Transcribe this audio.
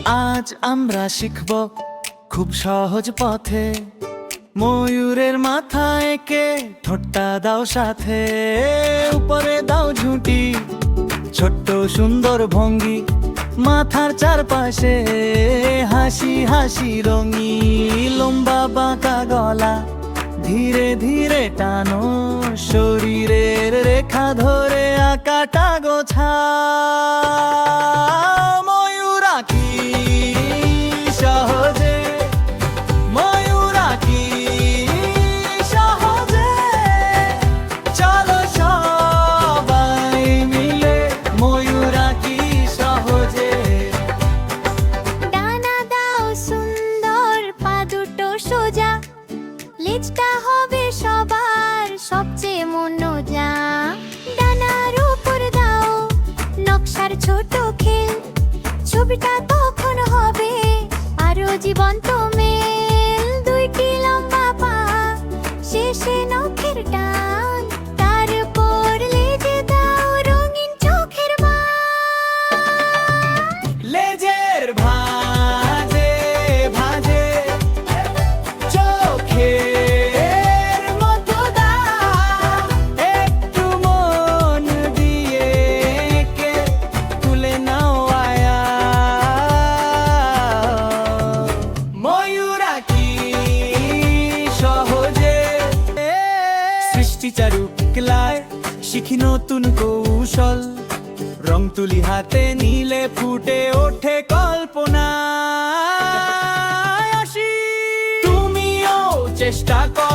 আজ আমরা শিখব খুব সহজ পথে, ময়ূরের মাথা এঁকে ঠোঁটটা দাও সাথে, উপরে দাও ঝুঁটি ছোট্ট সুন্দর ভঙ্গি, মাথার চারপাশে হাসি হাসি রঙি, লম্বা বাঁকা গলা ধীরে ধীরে টানো, শরীরের রেখা ধরে আঁকাটা গোছা। ময়ূর আঁকি সহজে, ময়ূর আঁকি সহজে, চলো সবাই মিলে ময়ূর আঁকি সহজে। ডানা দাও সুন্দর, পা দুটো সোজা, লেজটা হবে সবার সবচেয়ে মনোজা। ডানার উপর দাও নকশার ছোট খেল, ছবিটা তখন হবে আরো জীবন্ত মেল। দুইটি লম্বা পা, শেষে নখের টান, তারপর লেজে দাও রঙিন চোখের বান। লেজের ভাঁজে ভাঁজে চোখের মতো দাও, একটু মন দিয়ে এঁকে তুলে নাও আয়া। ময়ূর আঁকি সহজে, সৃষ্টি চারুকলায় শিখি নতুন কৌশল, রং তুলি হাতে নিলে ফুটে ওঠে কল্পনা। তুমিও চেষ্টা কর।